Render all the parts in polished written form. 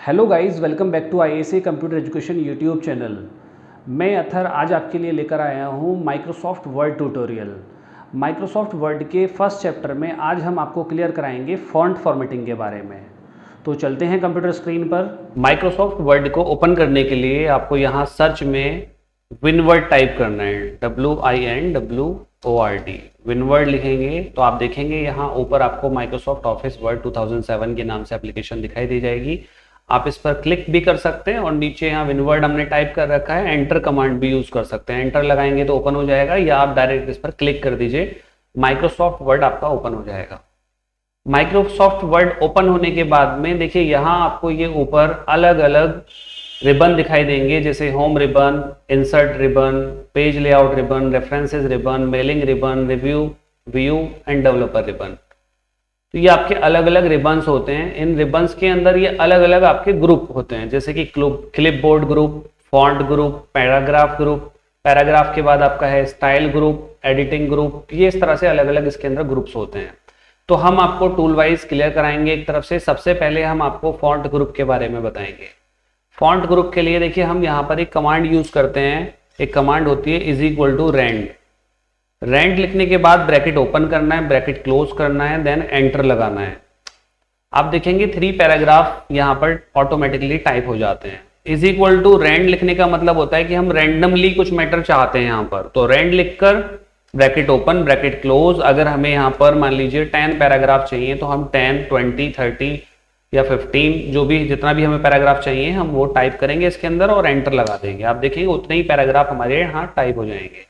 Hello guys, welcome back to IAC computer education YouTube channel. मैं अथर आज आपके लिए लेकर आया हूँ Microsoft Word tutorial. Microsoft Word के फर्स्ट चैप्टर में आज हम आपको क्लियर कराएंगे फ़ॉन्ट फॉर्मेटिंग के बारे में। तो चलते हैं कंप्यूटर स्क्रीन पर। माइक्रोसॉफ्ट वर्ड को ओपन करने के लिए आपको यहाँ सर्च में विनवर्ड टाइप करना है, WINWORD। विनवर्ड लिखेंगे तो आप देखेंगे यहाँ ऊपर आपको माइक्रोसॉफ्ट ऑफिस वर्ड 2007 के नाम से एप्लीकेशन दिखाई दी जाएगी। आप इस पर क्लिक भी कर सकते हैं और नीचे यहाँ विनवर्ड हमने टाइप कर रखा है, एंटर कमांड भी यूज कर सकते हैं। एंटर लगाएंगे तो ओपन हो जाएगा, या आप डायरेक्ट इस पर क्लिक कर दीजिए, माइक्रोसॉफ्ट वर्ड आपका ओपन हो जाएगा। माइक्रोसॉफ्ट वर्ड ओपन होने के बाद में देखिए यहाँ आपको ये ऊपर अलग अलग रिबन दिखाई देंगे, जैसे home ribbon, insert ribbon, page layout ribbon, references ribbon, mailing ribbon, review, view end developer ribbon. तो ये आपके अलग अलग रिबन्स होते हैं। इन रिबन्स के अंदर ये अलग अलग आपके ग्रुप होते हैं, जैसे कि clipboard group, font group, paragraph group, paragraph के बाद आपका है स्टाइल ग्रुप, एडिटिंग ग्रुप। ये इस तरह से अलग अलग इसके अंदर ग्रुप्स होते हैं। तो हम आपको टूल वाइज क्लियर कराएंगे एक तरफ से। सबसे पहले हम आपको फॉन्ट ग्रुप के बारे में बताएंगे। फॉन्ट ग्रुप के लिए देखिए हम यहाँ पर एक कमांड यूज करते हैं। एक कमांड होती है =rand। रेंट लिखने के बाद ब्रैकेट ओपन करना है, ब्रैकेट क्लोज करना है, देन एंटर लगाना है। आप देखेंगे 3 पैराग्राफ यहाँ पर ऑटोमेटिकली टाइप हो जाते हैं। =rand लिखने का मतलब होता है कि हम रैंडमली कुछ मैटर चाहते हैं यहाँ पर, तो rand लिखकर ब्रैकेट ओपन, ब्रैकेट क्लोज। अगर हमें यहाँ पर मान लीजिए 10 पैराग्राफ चाहिए तो हम 10, 20, 30 या 15 जो भी जितना भी हमें पैराग्राफ चाहिए हम वो टाइप करेंगे इसके अंदर और एंटर लगा देंगे। आप देखेंगे उतने ही पैराग्राफ हमारे यहाँ टाइप हो जाएंगे।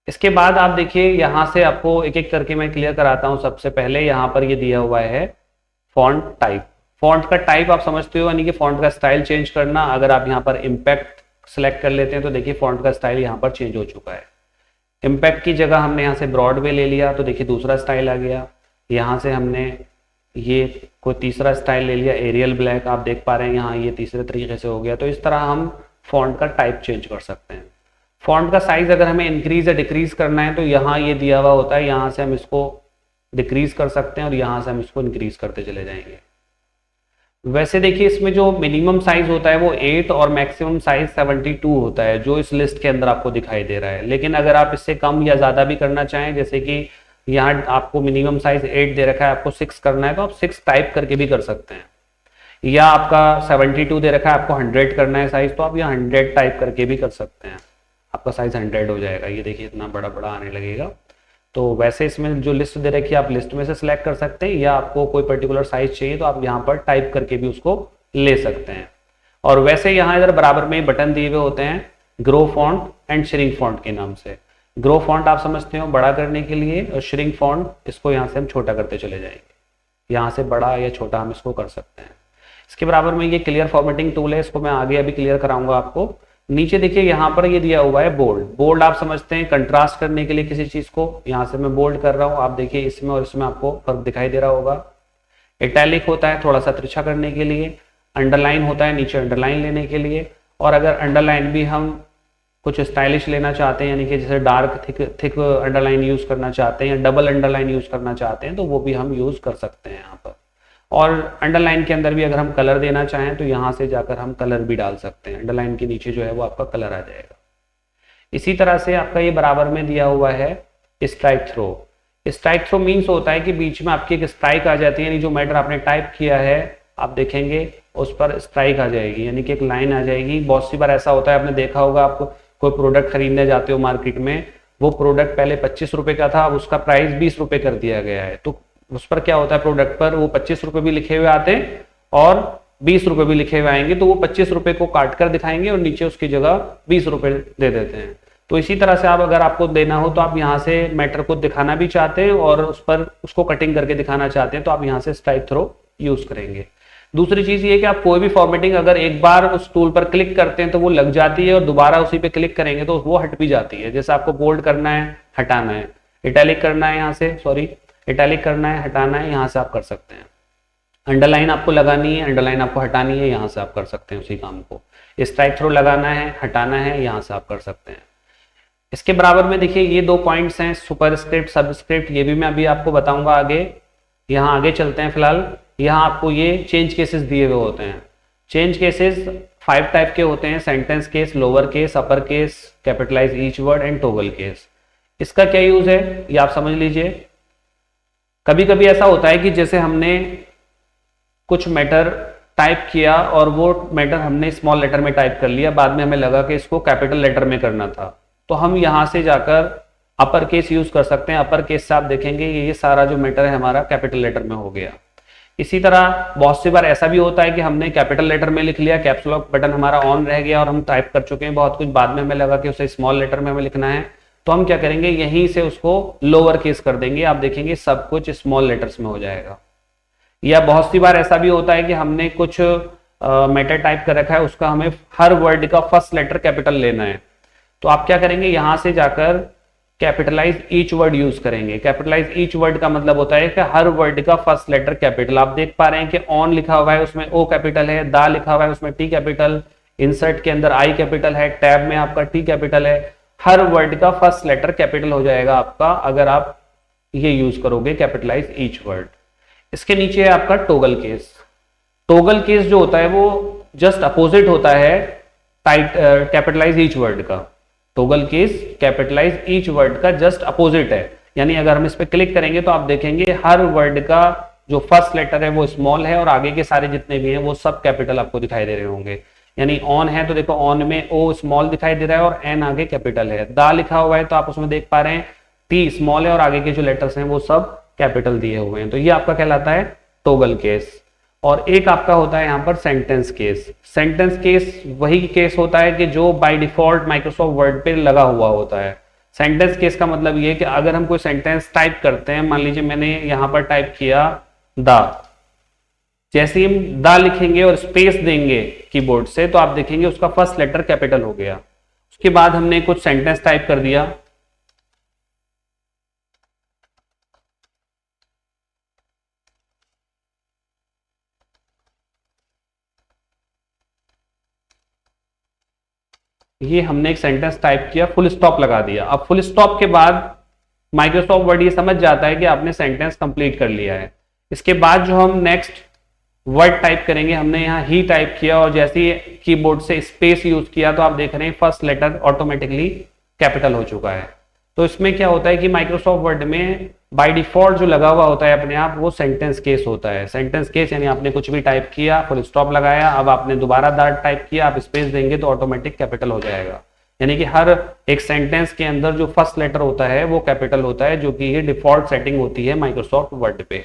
इसके बाद आप देखिए यहाँ से आपको एक एक करके मैं क्लियर कराता हूँ। सबसे पहले यहाँ पर ये दिया हुआ है फॉन्ट टाइप। फॉन्ट का टाइप आप समझते हो, यानी कि फॉन्ट का स्टाइल चेंज करना। अगर आप यहाँ पर इम्पैक्ट सेलेक्ट कर लेते हैं तो देखिए फॉन्ट का स्टाइल यहाँ पर चेंज हो चुका है। इम्पैक्ट की जगह हमने यहाँ से ब्रॉडवे ले लिया तो देखिए दूसरा स्टाइल आ गया। यहाँ से हमने ये कोई तीसरा स्टाइल ले लिया, एरियल ब्लैक। आप देख पा रहे हैं यहाँ ये तीसरे तरीके से हो गया। तो इस तरह हम फॉन्ट का टाइप चेंज कर सकते हैं। फॉन्ट का साइज अगर हमें इंक्रीज या डिक्रीज करना है तो यहाँ ये दिया हुआ होता है, यहाँ से हम इसको डिक्रीज कर सकते हैं और यहाँ से हम इसको इंक्रीज करते चले जाएंगे। वैसे देखिए इसमें जो मिनिमम साइज होता है वो 8 और मैक्सिमम साइज 72 होता है, जो इस लिस्ट के अंदर आपको दिखाई दे रहा है। लेकिन अगर आप इससे कम या ज्यादा भी करना चाहें, जैसे कि यहाँ आपको मिनिमम साइज 8 दे रखा है, आपको 6 करना है तो आप 6 टाइप करके भी कर सकते हैं। या आपका 72 दे रखा है, आपको 100 करना है साइज, तो आप यहाँ 100 टाइप करके भी कर सकते हैं। आपका साइज 100 हो जाएगा। ये देखिए इतना बड़ा बड़ा आने लगेगा। तो वैसे इसमें जो लिस्ट दे रखी है आप लिस्ट में से सिलेक्ट कर सकते हैं, या आपको कोई पर्टिकुलर साइज चाहिए तो आप यहाँ पर टाइप करके भी उसको ले सकते हैं। और वैसे यहाँ इधर बराबर में बटन दिए हुए होते हैं grow font and shrink font के नाम से। ग्रो फॉन्ट आप समझते हो बड़ा करने के लिए, और श्रिंक फॉन्ट इसको यहाँ से हम छोटा करते चले जाएंगे। यहाँ से बड़ा या छोटा हम इसको कर सकते हैं। इसके बराबर में ये क्लियर फॉर्मेटिंग टूल है, इसको मैं आगे अभी क्लियर कराऊंगा आपको। नीचे देखिए यहाँ पर ये दिया हुआ है बोल्ड। बोल्ड आप समझते हैं कंट्रास्ट करने के लिए किसी चीज को। यहाँ से मैं बोल्ड कर रहा हूँ, आप देखिए इसमें और इसमें आपको फर्क दिखाई दे रहा होगा। इटैलिक होता है थोड़ा सा तिरछा करने के लिए। अंडरलाइन होता है नीचे अंडरलाइन लेने के लिए। और अगर अंडरलाइन भी हम कुछ स्टाइलिश लेना चाहते हैं, यानी कि जैसे डार्क थिक अंडरलाइन यूज करना चाहते हैं या डबल अंडरलाइन यूज करना चाहते हैं तो वो भी हम यूज कर सकते हैं यहाँ पर। और अंडरलाइन के अंदर भी अगर हम कलर देना चाहें तो यहाँ से जाकर हम कलर भी डाल सकते हैं। अंडरलाइन के नीचे जो है वो आपका कलर आ जाएगा। इसी तरह से आपका ये बराबर में दिया हुआ है strike through. Strike through means होता है कि बीच में आपकी एक स्ट्राइक आ जाती है, यानी जो मैटर आपने टाइप किया है आप देखेंगे उस पर स्ट्राइक आ जाएगी, यानी कि एक लाइन आ जाएगी। बहुत सी बार ऐसा होता है, आपने देखा होगा, आपको कोई प्रोडक्ट खरीदने जाते हो मार्केट में, वो प्रोडक्ट पहले 25 रुपए का था, अब उसका प्राइस 20 रुपए कर दिया गया है। तो उस पर क्या होता है, प्रोडक्ट पर वो 25 रुपए भी लिखे हुए आते हैं और 20 रुपए भी लिखे हुए आएंगे, तो वो 25 रुपए को काट कर दिखाएंगे और नीचे उसकी जगह 20 रुपए दे देते हैं। तो इसी तरह से आप अगर आपको देना हो तो आप यहाँ से मैटर को दिखाना भी चाहते हैं और उस पर उसको कटिंग करके दिखाना चाहते हैं तो आप यहाँ से स्ट्राइक थ्रो यूज करेंगे। दूसरी चीज ये कि आप कोई भी फॉर्मेटिंग अगर एक बार उस टूल पर क्लिक करते हैं तो वो लग जाती है और दोबारा उसी पे क्लिक करेंगे तो वो हट भी जाती है। जैसे आपको बोल्ड करना है, हटाना है, इटैलिक करना है, यहाँ से इटैलिक करना है, हटाना है, यहाँ से आप कर सकते हैं। अंडरलाइन आपको लगानी है, अंडरलाइन आपको हटानी है, यहाँ से आप कर सकते हैं उसी काम को। स्ट्राइक थ्रो लगाना है, हटाना है, यहाँ से आप कर सकते हैं। इसके बराबर में देखिए ये 2 पॉइंट्स हैं, सुपरस्क्रिप्ट, सबस्क्रिप्ट, ये भी मैं अभी आपको बताऊंगा आगे। यहाँ आगे चलते हैं फिलहाल। यहाँ आपको ये चेंज केसेस दिए हुए होते हैं। चेंज केसेस 5 टाइप के होते हैं, sentence case, lower case, upper case, capitalize each word and toggle case. इसका क्या यूज है ये आप समझ लीजिए। कभी कभी ऐसा होता है कि जैसे हमने कुछ मैटर टाइप किया और वो मैटर हमने स्मॉल लेटर में टाइप कर लिया, बाद में हमें लगा कि इसको कैपिटल लेटर में करना था, तो हम यहां से जाकर अपर केस यूज कर सकते हैं। अपर केस से आप देखेंगे ये सारा जो मैटर है हमारा कैपिटल लेटर में हो गया। इसी तरह बहुत सी बार ऐसा भी होता है कि हमने कैपिटल लेटर में लिख लिया, कैप्स लॉक बटन हमारा ऑन रह गया और हम टाइप कर चुके हैं बहुत कुछ, बाद में हमें लगा कि उसे स्मॉल लेटर में हमें लिखना है, तो हम क्या करेंगे यहीं से उसको लोअर केस कर देंगे, आप देखेंगे सब कुछ स्मॉल लेटर्स में हो जाएगा। या बहुत सी बार ऐसा भी होता है कि हमने कुछ मैटर टाइप कर रखा है, उसका हमें हर वर्ड का फर्स्ट लेटर कैपिटल लेना है, तो आप क्या करेंगे यहां से जाकर कैपिटलाइज ईच वर्ड यूज करेंगे। कैपिटलाइज ईच वर्ड का मतलब होता है कि हर वर्ड का फर्स्ट लेटर कैपिटल। आप देख पा रहे हैं कि ऑन लिखा हुआ है उसमें ओ कैपिटल है, दा लिखा हुआ है उसमें टी कैपिटल, इंसर्ट के अंदर आई कैपिटल है, टैब में आपका टी कैपिटल है। हर वर्ड का फर्स्ट लेटर कैपिटल हो जाएगा आपका अगर आप ये यूज करोगे कैपिटलाइज ईच वर्ड। इसके नीचे है आपका टॉगल केस। टॉगल केस जो होता है वो जस्ट अपोजिट होता है टाइट कैपिटलाइज ईच वर्ड का। Toggle case capitalize each word का जस्ट अपोजिट है, यानी अगर हम इस पे क्लिक करेंगे तो आप देखेंगे हर वर्ड का जो फर्स्ट लेटर है वो स्मॉल है और आगे के सारे जितने भी हैं वो सब कैपिटल आपको दिखाई दे रहे होंगे। यानी ऑन है तो देखो ऑन में ओ स्मॉल दिखाई दे रहा है और एन आगे कैपिटल है। दा लिखा हुआ है तो आप उसमें देख पा रहे हैं टी स्मॉल है और आगे के जो लेटर्स हैं वो सब कैपिटल दिए हुए हैं। तो ये आपका कहलाता है टॉगल केस। और एक आपका होता है यहाँ पर सेंटेंस केस। सेंटेंस केस वही केस होता है कि जो बाय डिफॉल्ट माइक्रोसॉफ्ट वर्ड पे लगा हुआ होता है। सेंटेंस केस का मतलब ये है कि अगर हम कोई सेंटेंस टाइप करते हैं, मान लीजिए मैंने यहाँ पर टाइप किया दा, जैसे ही हम दा लिखेंगे और स्पेस देंगे कीबोर्ड से तो आप देखेंगे उसका फर्स्ट लेटर कैपिटल हो गया। उसके बाद हमने कुछ सेंटेंस टाइप कर दिया, ये हमने एक सेंटेंस टाइप किया, फुल स्टॉप लगा दिया। अब फुल स्टॉप के बाद माइक्रोसॉफ्ट वर्ड ये समझ जाता है कि आपने सेंटेंस कंप्लीट कर लिया है। इसके बाद जो हम नेक्स्ट वर्ड टाइप करेंगे, हमने यहाँ ही टाइप किया और जैसे ही कीबोर्ड से स्पेस यूज किया तो आप देख रहे हैं फर्स्ट लेटर ऑटोमेटिकली कैपिटल हो चुका है। तो इसमें क्या होता है कि माइक्रोसॉफ्ट वर्ड में बाय डिफॉल्ट जो लगा हुआ होता है अपने आप वो सेंटेंस केस होता है। सेंटेंस केस यानी आपने कुछ भी टाइप किया, फुल स्टॉप लगाया, अब आपने दोबारा दैट टाइप किया, आप स्पेस देंगे तो ऑटोमेटिक कैपिटल हो जाएगा। यानी कि हर एक सेंटेंस के अंदर जो फर्स्ट लेटर होता है वो कैपिटल होता है, जो कि ये डिफॉल्ट सेटिंग होती है माइक्रोसॉफ्ट वर्ड पे।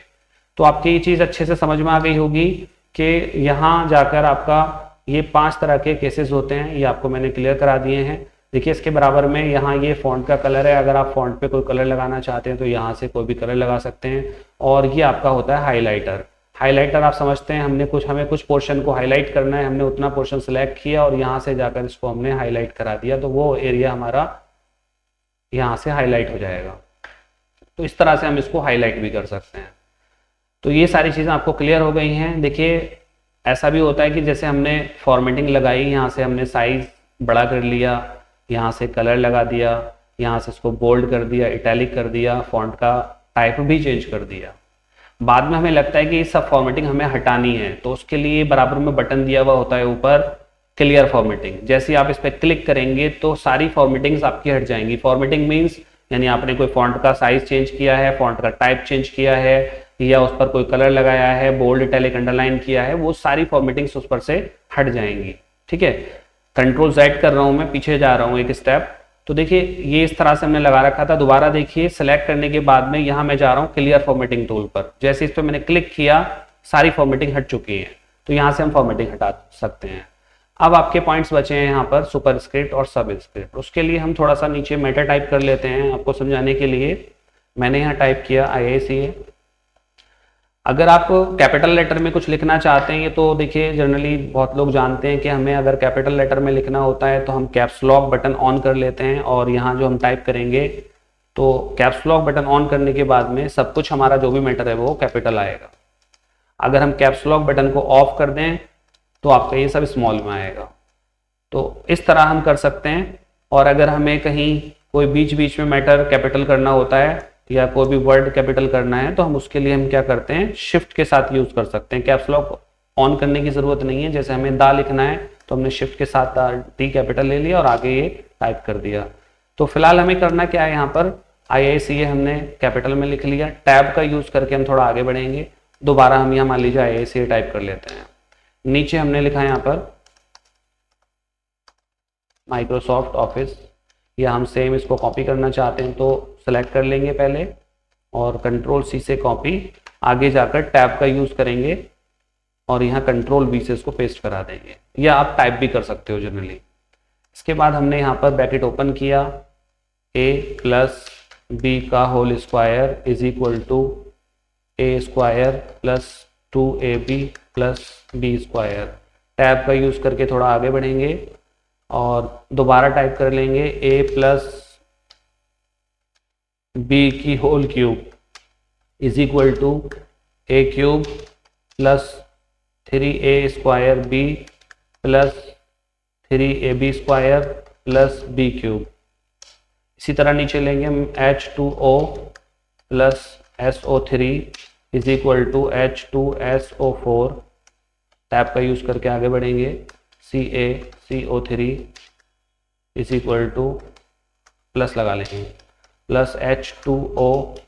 तो आपकी ये चीज अच्छे से समझ में आ गई होगी कि यहाँ जाकर आपका ये 5 तरह के केसेस होते हैं, ये आपको मैंने क्लियर करा दिए हैं। देखिए इसके बराबर में यहाँ ये फॉन्ट का कलर है, अगर आप फॉन्ट पे कोई कलर लगाना चाहते हैं तो यहाँ से कोई भी कलर लगा सकते हैं। और ये आपका होता है हाईलाइटर। हाईलाइटर आप समझते हैं हमें कुछ पोर्शन को हाईलाइट करना है, हमने उतना पोर्शन सेलेक्ट किया और यहाँ से जाकर इसको हमने हाईलाइट करा दिया तो वो एरिया हमारा यहाँ से हाईलाइट हो जाएगा। तो इस तरह से हम इसको हाईलाइट भी कर सकते हैं। तो ये सारी चीज़ें आपको क्लियर हो गई हैं। देखिए ऐसा भी होता है कि जैसे हमने फॉर्मेटिंग लगाई, यहाँ से हमने साइज बड़ा कर लिया, यहाँ से कलर लगा दिया, यहाँ से इसको बोल्ड कर दिया, इटैलिक कर दिया, फॉन्ट का टाइप भी चेंज कर दिया। बाद में हमें लगता है कि ये सब फॉर्मेटिंग हमें हटानी है तो उसके लिए बराबर में बटन दिया हुआ होता है ऊपर क्लियर फॉर्मेटिंग। जैसे आप इस पर क्लिक करेंगे तो सारी फॉर्मेटिंग्स आपकी हट जाएंगी। फॉर्मेटिंग मीन्स यानी आपने कोई फॉन्ट का साइज चेंज किया है, फॉन्ट का टाइप चेंज किया है या उस पर कोई कलर लगाया है, बोल्ड इटैलिक अंडरलाइन किया है, वो सारी फॉर्मेटिंग्स उस पर से हट जाएंगी। ठीक है, कंट्रोल Z कर रहा हूं, मैं पीछे जा रहा हूं एक स्टेप। तो देखिए ये इस तरह से हमने लगा रखा था। दोबारा देखिए सेलेक्ट करने के बाद में यहाँ मैं जा रहा हूँ क्लियर फॉर्मेटिंग टूल पर। जैसे इस पर मैंने क्लिक किया सारी फॉर्मेटिंग हट चुकी है, तो यहाँ से हम फॉर्मेटिंग हटा सकते हैं। अब आपके पॉइंट्स बचे हैं यहाँ पर सुपर स्क्रिप्ट और सब स्क्रिप्ट। उसके लिए हम थोड़ा सा नीचे मेटा टाइप कर लेते हैं आपको समझाने के लिए। मैंने यहाँ टाइप किया IICA। अगर आप कैपिटल लेटर में कुछ लिखना चाहते हैं तो देखिए जनरली बहुत लोग जानते हैं कि हमें अगर कैपिटल लेटर में लिखना होता है तो हम कैप्स लॉक बटन ऑन कर लेते हैं और यहाँ जो हम टाइप करेंगे तो कैप्स लॉक बटन ऑन करने के बाद में सब कुछ हमारा जो भी मैटर है वो कैपिटल आएगा। अगर हम कैप्स लॉक बटन को ऑफ कर दें तो आपका ये सब स्मॉल में आएगा। तो इस तरह हम कर सकते हैं। और अगर हमें कहीं कोई बीच बीच में मैटर कैपिटल करना होता है या कोई भी वर्ड कैपिटल करना है तो हम उसके लिए हम क्या करते हैं, शिफ्ट के साथ यूज कर सकते हैं। कैप्स लॉक ऑन करने की जरूरत नहीं है। जैसे हमें दा लिखना है तो हमने शिफ्ट के साथ टी कैपिटल ले लिया और आगे ये टाइप कर दिया। तो फिलहाल हमें करना क्या है, यहाँ पर IICA हमने कैपिटल में लिख लिया। टैब का यूज करके हम थोड़ा आगे बढ़ेंगे। दोबारा हम यहाँ मान लीजिए IICA टाइप कर लेते हैं। नीचे हमने लिखा है यहाँ पर माइक्रोसॉफ्ट ऑफिस, या हम सेम इसको कॉपी करना चाहते हैं तो सेलेक्ट कर लेंगे पहले और कंट्रोल C से कॉपी, आगे जाकर टैब का यूज करेंगे और यहाँ कंट्रोल V से इसको पेस्ट करा देंगे, या आप टाइप भी कर सकते हो जनरली। इसके बाद हमने यहाँ पर ब्रैकेट ओपन किया, a प्लस b का whole square is equal to a square plus 2ab plus b square. Tab का यूज करके थोड़ा आगे बढ़ेंगे और दोबारा टाइप कर लेंगे a प्लस b की whole cube is equal to a cube plus 3a square b plus 3ab square plus b cube. इसी तरह नीचे लेंगे हम H2O plus SO3 is equal to H2SO4। Tab का यूज करके आगे बढ़ेंगे, CaCO3 is equal to plus लगा लेंगे plus H2O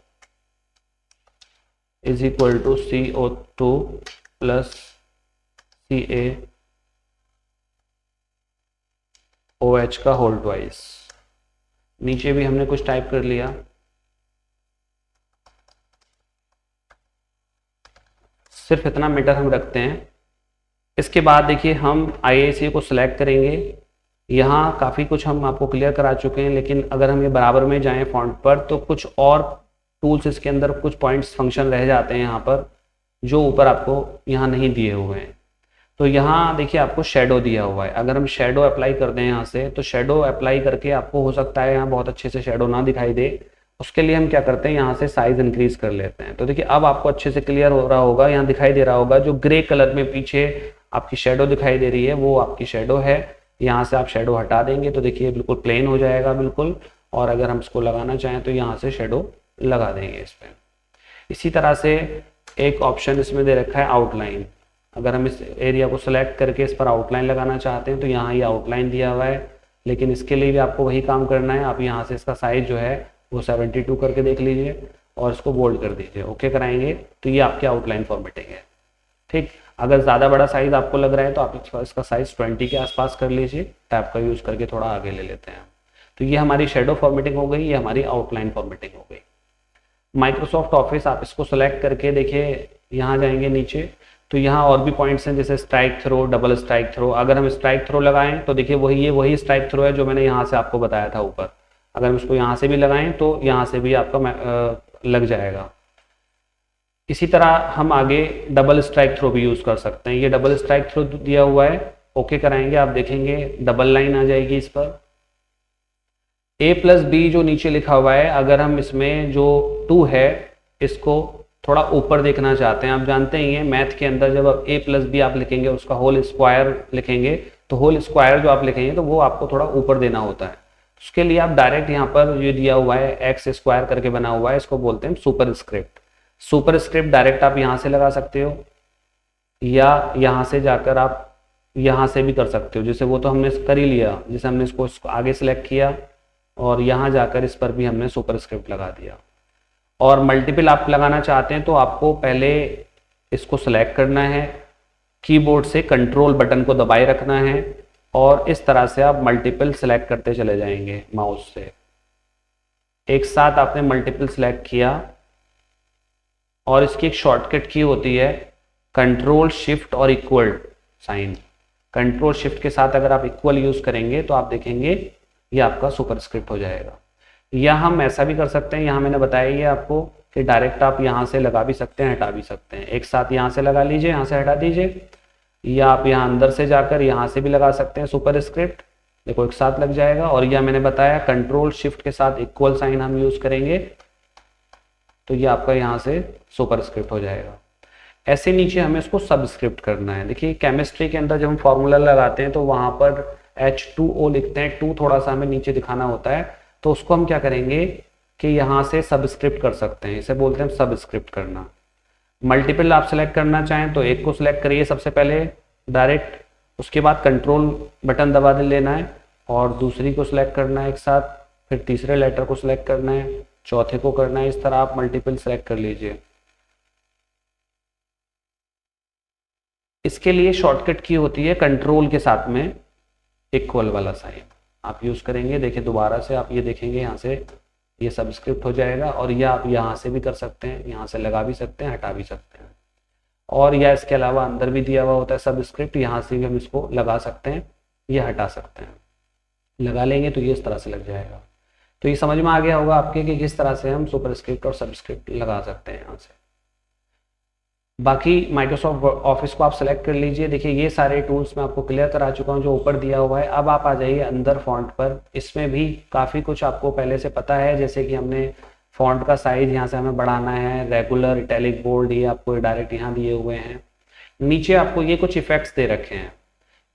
is equal to CO2 plus CaOH का होल ट्वाइस। नीचे भी हमने कुछ टाइप कर लिया। सिर्फ इतना मीटर हम रखते हैं। इसके बाद देखिए हम IICA को सिलेक्ट करेंगे। यहाँ काफ़ी कुछ हम आपको क्लियर करा चुके हैं, लेकिन अगर हम ये बराबर में जाएं फॉन्ट पर तो कुछ और टूल्स इसके अंदर कुछ पॉइंट्स फंक्शन रह जाते हैं यहाँ पर, जो ऊपर आपको यहाँ नहीं दिए हुए हैं। तो यहाँ देखिए आपको शेडो दिया हुआ है। अगर हम शेडो अप्लाई कर दें यहाँ से, तो शेडो अप्लाई करके आपको हो सकता है यहाँ बहुत अच्छे से शेडो ना दिखाई दे। उसके लिए हम क्या करते हैं, यहाँ से साइज इंक्रीज कर लेते हैं। तो देखिए अब आपको अच्छे से क्लियर हो रहा होगा, यहाँ दिखाई दे रहा होगा जो ग्रे कलर में पीछे आपकी शेडो दिखाई दे रही है वो आपकी शेडो है। यहाँ से आप शेडो हटा देंगे तो देखिए बिल्कुल प्लेन हो जाएगा बिल्कुल। और अगर हम इसको लगाना चाहें तो यहाँ से शेडो लगा देंगे इस पर। इसी तरह से एक ऑप्शन इसमें दे रखा है आउटलाइन। अगर हम इस एरिया को सिलेक्ट करके इस पर आउटलाइन लगाना चाहते हैं तो यहाँ ये आउटलाइन दिया हुआ है, लेकिन इसके लिए भी आपको वही काम करना है। आप यहाँ से इसका साइज जो है वो 72 करके देख लीजिए और इसको बोल्ड कर दीजिए। ओके कराएंगे तो ये आपकी आउटलाइन फॉर्मेटिंग है। ठीक, अगर ज़्यादा बड़ा साइज आपको लग रहा है तो आप इसका साइज 20 के आसपास कर लीजिए। टैब का यूज़ करके थोड़ा आगे ले लेते हैं। तो ये हमारी शेडो फॉर्मेटिंग हो गई, ये हमारी आउटलाइन फॉर्मेटिंग हो गई। माइक्रोसॉफ्ट ऑफिस आप इसको सेलेक्ट करके देखिए, यहाँ जाएंगे नीचे तो यहाँ और भी पॉइंट्स हैं जैसे strike through, double strike through. अगर हम स्ट्राइक थ्रो लगाएं तो देखिए वही स्ट्राइक थ्रो है जो मैंने यहाँ से आपको बताया था ऊपर। अगर हम इसको यहाँ से भी लगाएं तो यहाँ से भी आपका लग जाएगा। इसी तरह हम आगे डबल स्ट्राइक थ्रो भी यूज़ कर सकते हैं। ये डबल स्ट्राइक थ्रो दिया हुआ है, ओके कराएंगे आप देखेंगे डबल लाइन आ जाएगी इस पर। a प्लस बी जो नीचे लिखा हुआ है, अगर हम इसमें जो 2 है इसको थोड़ा ऊपर देखना चाहते हैं, आप जानते ही हैं मैथ के अंदर जब आप a प्लस बी आप लिखेंगे उसका होल स्क्वायर लिखेंगे तो होल स्क्वायर जो आप लिखेंगे तो वो आपको थोड़ा ऊपर देना होता है। उसके लिए आप डायरेक्ट यहाँ पर ये दिया हुआ है एक्स स्क्वायर करके बना हुआ है, इसको बोलते हैं super script. Super script direct आप यहाँ से लगा सकते हो या यहाँ से जाकर आप यहाँ से भी कर सकते हो। जैसे वो तो हमने कर ही लिया, जैसे हमने इसको आगे सेलेक्ट किया और यहाँ जाकर इस पर भी हमने सुपर स्क्रिप्ट लगा दिया। और मल्टीपल आप लगाना चाहते हैं तो आपको पहले इसको सेलेक्ट करना है, कीबोर्ड से कंट्रोल बटन को दबाए रखना है और इस तरह से आप मल्टीपल सेलेक्ट करते चले जाएंगे माउस से। एक साथ आपने मल्टीपल सेलेक्ट किया और इसकी एक शॉर्टकट की होती है कंट्रोल शिफ्ट और इक्वल साइन। कंट्रोल शिफ्ट के साथ अगर आप इक्वल यूज करेंगे तो आप देखेंगे ये आपका सुपर स्क्रिप्ट हो जाएगा। या हम ऐसा भी कर सकते हैं, यहाँ मैंने बताया ये आपको कि डायरेक्ट आप यहाँ से लगा भी सकते हैं, हटा भी सकते हैं। एक साथ यहाँ से लगा लीजिए, यहाँ से हटा दीजिए, या आप यहाँ अंदर से जाकर यहाँ से भी लगा सकते हैं सुपर स्क्रिप्ट। देखो एक साथ लग जाएगा। और यह मैंने बताया कंट्रोल शिफ्ट के साथ इक्वल साइन हम यूज करेंगे तो ये आपका यहाँ से सुपर स्क्रिप्ट हो जाएगा। ऐसे नीचे हमें इसको सबस्क्रिप्ट करना है। देखिए केमिस्ट्री के अंदर जब हम फॉर्मूला लगाते हैं तो वहाँ पर H2O लिखते हैं, 2 थोड़ा सा हमें नीचे दिखाना होता है। तो उसको हम क्या करेंगे कि यहाँ से सबस्क्रिप्ट कर सकते हैं, इसे बोलते हैं सबस्क्रिप्ट करना। मल्टीपल आप सेलेक्ट करना चाहें तो एक को सिलेक्ट करिए सबसे पहले डायरेक्ट, उसके बाद कंट्रोल बटन दबा लेना है और दूसरी को सिलेक्ट करना है एक साथ, फिर तीसरे लेटर को सिलेक्ट करना है, चौथे को करना है, इस तरह आप मल्टीपल सेलेक्ट कर लीजिए। इसके लिए शॉर्टकट की होती है कंट्रोल के साथ में इक्वल वाला साइन आप यूज करेंगे। देखिए दोबारा से आप ये देखेंगे यहाँ से ये सबस्क्रिप्ट हो जाएगा, और यह आप यहाँ से भी कर सकते हैं, यहाँ से लगा भी सकते हैं, हटा भी सकते हैं, और या इसके अलावा अंदर भी दिया हुआ होता है सबस्क्रिप्ट, यहाँ से भी हम इसको लगा सकते हैं, ये हटा सकते हैं। लगा लेंगे तो ये इस तरह से लग जाएगा। तो ये समझ में आ गया होगा आपके कि किस तरह से हम सुपरस्क्रिप्ट और सबस्क्रिप्ट लगा सकते हैं यहाँ से। बाकी माइक्रोसॉफ्ट ऑफिस को आप सेलेक्ट कर लीजिए। देखिए ये सारे टूल्स मैं आपको क्लियर करा चुका हूँ जो ऊपर दिया हुआ है। अब आप आ जाइए अंदर फॉन्ट पर। इसमें भी काफ़ी कुछ आपको पहले से पता है, जैसे कि हमने फॉन्ट का साइज यहाँ से हमें बढ़ाना है, रेगुलर, इटैलिक, बोल्ड, ये आपको डायरेक्ट यहाँ दिए हुए हैं। नीचे आपको ये कुछ इफेक्ट्स दे रखे हैं।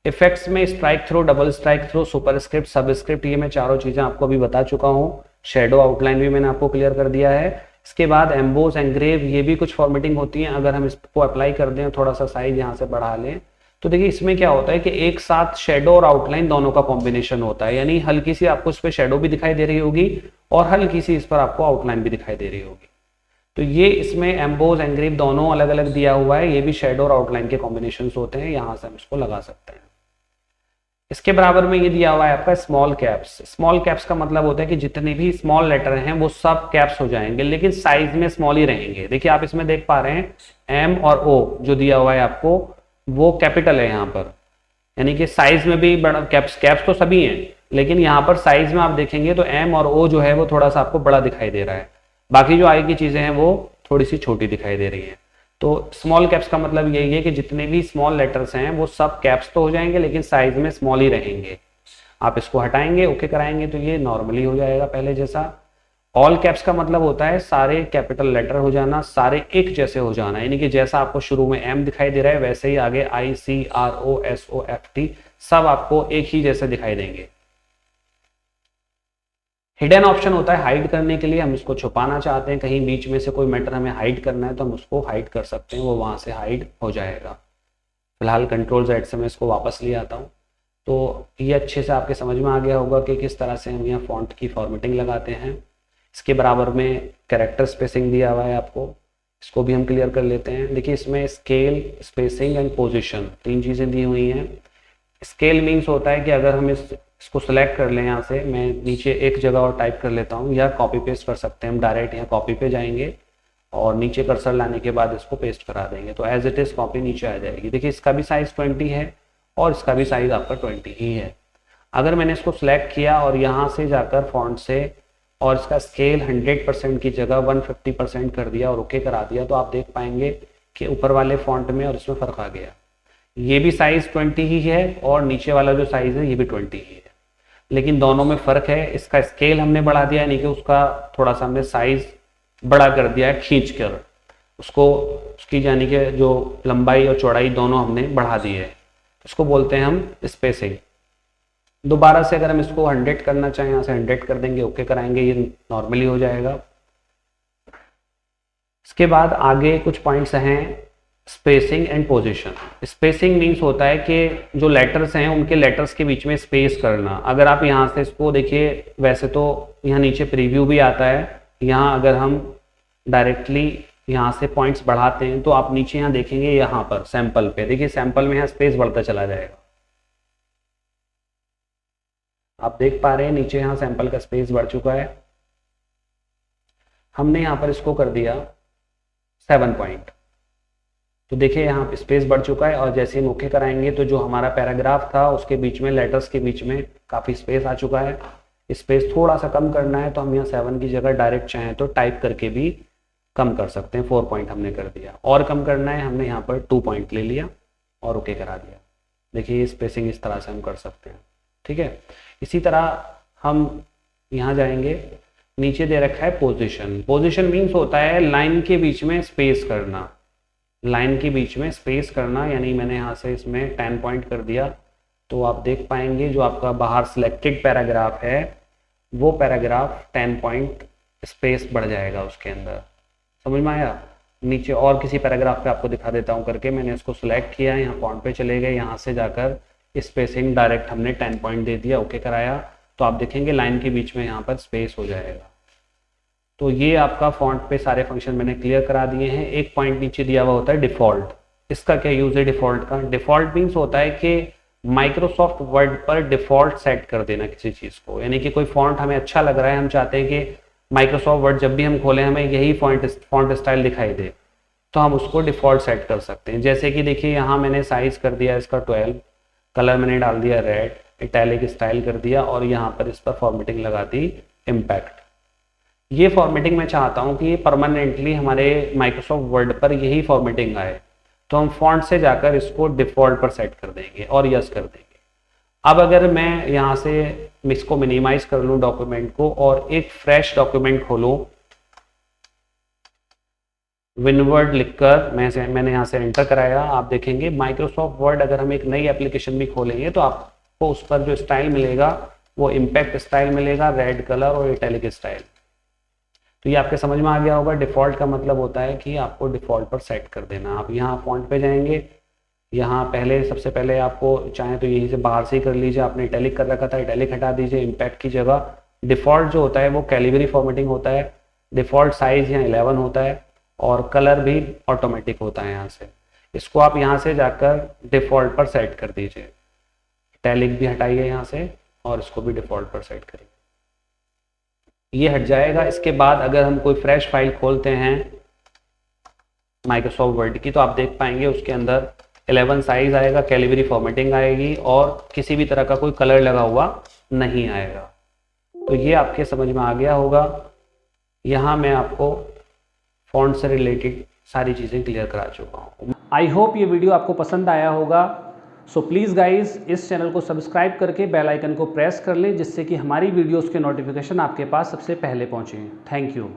इफेक्ट्स में strike through, double strike through, superscript, subscript, ये मैं चारों चीज़ें आपको अभी बता चुका हूँ। शेडो आउटलाइन भी मैंने आपको क्लियर कर दिया है। इसके बाद एम्बोस, एंग्रेव, ये भी कुछ फॉर्मेटिंग होती है। अगर हम इसको अप्लाई कर दें, थोड़ा सा साइज यहाँ से बढ़ा लें, तो देखिए इसमें क्या होता है कि एक साथ शेडो और आउटलाइन दोनों का कॉम्बिनेशन होता है, यानी हल्की सी आपको इस पर शेडो भी दिखाई दे रही होगी और हल्की सी इस पर आपको आउटलाइन भी दिखाई दे रही होगी। तो ये इसमें एम्बोस, एंग्रेव दोनों अलग अलग दिया हुआ है। ये भी शेडो और आउटलाइन के कॉम्बिनेशन होते हैं, यहाँ से हम इसको लगा सकते हैं। इसके बराबर में ये दिया हुआ है आपका स्मॉल कैप्स। स्मॉल कैप्स का मतलब होता है कि जितने भी स्मॉल लेटर हैं वो सब कैप्स हो जाएंगे, लेकिन साइज में स्मॉल ही रहेंगे। देखिए आप इसमें देख पा रहे हैं एम और ओ जो दिया हुआ है आपको वो कैपिटल है यहाँ पर, यानी कि साइज में भी बड़ा कैप्स तो सभी हैं, लेकिन यहाँ पर साइज में आप देखेंगे तो एम और ओ जो है वो थोड़ा सा आपको बड़ा दिखाई दे रहा है, बाकी जो आगे की चीजें हैं वो थोड़ी सी छोटी दिखाई दे रही है। तो स्मॉल कैप्स का मतलब यही है कि जितने भी स्मॉल लेटर्स हैं वो सब कैप्स तो हो जाएंगे, लेकिन साइज में स्मॉल ही रहेंगे। आप इसको हटाएंगे, ओके कराएंगे तो ये नॉर्मली हो जाएगा पहले जैसा। ऑल कैप्स का मतलब होता है सारे कैपिटल लेटर हो जाना, सारे एक जैसे हो जाना, यानी कि जैसा आपको शुरू में एम दिखाई दे रहा है वैसे ही आगे I, C, R, O, S, O, F, T सब आपको एक ही जैसे दिखाई देंगे। हिडन ऑप्शन होता है हाइड करने के लिए, हम इसको छुपाना चाहते हैं, कहीं बीच में से कोई मैटर हमें हाइड करना है तो हम उसको हाइड कर सकते हैं, वो वहां से हाइड हो जाएगा। फिलहाल कंट्रोल Z से मैं इसको वापस ले आता हूँ। तो ये अच्छे से आपके समझ में आ गया होगा कि किस तरह से हम यहाँ फॉन्ट की फॉर्मेटिंग लगाते हैं। इसके बराबर में कैरेक्टर स्पेसिंग दिया हुआ है आपको, इसको भी हम क्लियर कर लेते हैं। देखिए इसमें स्केल, स्पेसिंग एंड पोजिशन तीन चीज़ें दी हुई हैं। स्केल मीन्स होता है कि अगर हम इसको सेलेक्ट कर लें, यहाँ से मैं नीचे एक जगह और टाइप कर लेता हूँ, या कॉपी पेस्ट कर सकते हैं हम, डायरेक्ट यहाँ कॉपी पे जाएंगे और नीचे कर्सर लाने के बाद इसको पेस्ट करा देंगे तो एज इट इज कॉपी नीचे आ जाएगी। देखिए इसका भी साइज 20 है और इसका भी साइज आपका 20 ही है। अगर मैंने इसको सिलेक्ट किया और यहाँ से जाकर फॉन्ट से और इसका स्केल 100% की जगह 150% कर दिया और ओके करा दिया, तो आप देख पाएंगे कि ऊपर वाले फॉन्ट में और इसमें फ़र्क आ गया। ये भी साइज 20 ही है और नीचे वाला जो साइज है ये भी 20 ही है, लेकिन दोनों में फ़र्क है। इसका स्केल हमने बढ़ा दिया, यानी कि उसका थोड़ा सा हमने साइज बड़ा कर दिया है, खींच कर उसको, उसकी यानी कि जो लंबाई और चौड़ाई दोनों हमने बढ़ा दी है, इसको बोलते हैं हम स्पेसिंग। दोबारा से अगर हम इसको 100 करना चाहें, यहाँ से 100 कर देंगे, ओके कराएंगे, ये नॉर्मली हो जाएगा। इसके बाद आगे कुछ पॉइंट्स हैं, spacing and position. Spacing means होता है कि जो लेटर्स हैं उनके लेटर्स के बीच में स्पेस करना। अगर आप यहाँ से इसको देखिए, वैसे तो यहाँ नीचे प्रीव्यू भी आता है, यहाँ अगर हम डायरेक्टली यहाँ से पॉइंट्स बढ़ाते हैं तो आप नीचे यहाँ देखेंगे, यहाँ पर सैंपल पे देखिए, सैंपल में यहाँ स्पेस बढ़ता चला जाएगा। आप देख पा रहे हैं नीचे यहाँ सैंपल का स्पेस बढ़ चुका है। हमने यहाँ पर इसको कर दिया 7 पॉइंट, तो देखिए यहाँ स्पेस बढ़ चुका है। और जैसे हम ओके कराएंगे तो जो हमारा पैराग्राफ था उसके बीच में, लेटर्स के बीच में काफ़ी स्पेस आ चुका है। स्पेस थोड़ा सा कम करना है तो हम यहाँ 7 की जगह डायरेक्ट चाहें तो टाइप करके भी कम कर सकते हैं। 4 पॉइंट हमने कर दिया, और कम करना है हमने यहाँ पर 2 पॉइंट ले लिया और ओके करा दिया। देखिए ये स्पेसिंग इस तरह से हम कर सकते हैं, ठीक है। इसी तरह हम यहाँ जाएंगे, नीचे दे रखा है पोजीशन। पोजीशन मीन्स होता है लाइन के बीच में स्पेस करना, लाइन के बीच में स्पेस करना, यानी मैंने यहाँ से इसमें 10 पॉइंट कर दिया तो आप देख पाएंगे जो आपका बाहर सिलेक्टेड पैराग्राफ है वो पैराग्राफ 10 पॉइंट स्पेस बढ़ जाएगा उसके अंदर। समझ में आया? नीचे और किसी पैराग्राफ पे आपको दिखा देता हूँ करके। मैंने इसको सिलेक्ट किया, यहाँ फॉन्ट पे चले गए, यहाँ से जाकर स्पेसिंग डायरेक्ट हमने 10 पॉइंट दे दिया, ओके कराया, तो आप देखेंगे लाइन के बीच में यहाँ पर स्पेस हो जाएगा। तो ये आपका फॉन्ट पे सारे फंक्शन मैंने क्लियर करा दिए हैं। एक पॉइंट नीचे दिया हुआ होता है डिफ़ॉल्ट। इसका क्या यूज़ है डिफ़ॉल्ट का? डिफ़ॉल्ट मीन्स होता है कि माइक्रोसॉफ्ट वर्ड पर डिफ़ॉल्ट सेट कर देना किसी चीज़ को, यानी कि कोई फॉन्ट हमें अच्छा लग रहा है, हम चाहते हैं कि माइक्रोसॉफ्ट वर्ड जब भी हम खोलें हमें यही फॉन्ट स्टाइल दिखाई दे, तो हम उसको डिफ़ॉल्ट सेट कर सकते हैं। जैसे कि देखिए यहाँ मैंने साइज़ कर दिया इसका 12, कलर मैंने डाल दिया रेड, इटैलिक स्टाइल कर दिया और यहाँ पर इस पर फॉर्मेटिंग लगा दी इम्पैक्ट। ये फॉर्मेटिंग मैं चाहता हूँ कि ये परमानेंटली हमारे माइक्रोसॉफ्ट वर्ड पर यही फॉर्मेटिंग आए, तो हम फॉन्ट से जाकर इसको डिफ़ॉल्ट पर सेट कर देंगे और यस कर देंगे। अब अगर मैं यहाँ से इसको मिनिमाइज कर लूँ डॉक्यूमेंट को और एक फ्रेश डॉक्यूमेंट खोलूँ, विनवर्ड लिखकर मैंने यहाँ से एंटर कराया, आप देखेंगे माइक्रोसॉफ्ट वर्ड अगर हम एक नई एप्लीकेशन भी खोलेंगे तो आपको उस पर जो स्टाइल मिलेगा वो इम्पैक्ट स्टाइल मिलेगा, रेड कलर और इटैलिक स्टाइल। तो ये आपके समझ में आ गया होगा। डिफ़ॉल्ट का मतलब होता है कि आपको डिफ़ॉल्ट पर सेट कर देना। आप यहाँ फॉन्ट पे जाएंगे, यहाँ पहले सबसे पहले आपको चाहे तो यहीं से बाहर से ही कर लीजिए, आपने इटैलिक कर रखा था, इटैलिक हटा दीजिए, इम्पैक्ट की जगह डिफ़ॉल्ट जो होता है वो कैलिबरी फॉर्मेटिंग होता है, डिफ़ॉल्ट साइज़ यहाँ 11 होता है और कलर भी ऑटोमेटिक होता है। यहाँ से इसको आप यहाँ से जाकर डिफ़ॉल्ट पर सेट कर दीजिए, इटैलिक भी हटाइए यहाँ से और इसको भी डिफ़ॉल्ट पर सेट करिए, ये हट जाएगा। इसके बाद अगर हम कोई फ्रेश फाइल खोलते हैं माइक्रोसॉफ्ट वर्ड की तो आप देख पाएंगे उसके अंदर 11 साइज आएगा, कैलिबरी फॉर्मेटिंग आएगी और किसी भी तरह का कोई कलर लगा हुआ नहीं आएगा। तो ये आपके समझ में आ गया होगा। यहाँ मैं आपको फॉन्ट से रिलेटेड सारी चीज़ें क्लियर करा चुका हूँ। आई होप ये वीडियो आपको पसंद आया होगा। सो प्लीज़ गाइज इस चैनल को सब्सक्राइब करके बेल आइकन को प्रेस कर लें, जिससे कि हमारी वीडियोस के नोटिफिकेशन आपके पास सबसे पहले पहुँचें। Thank you.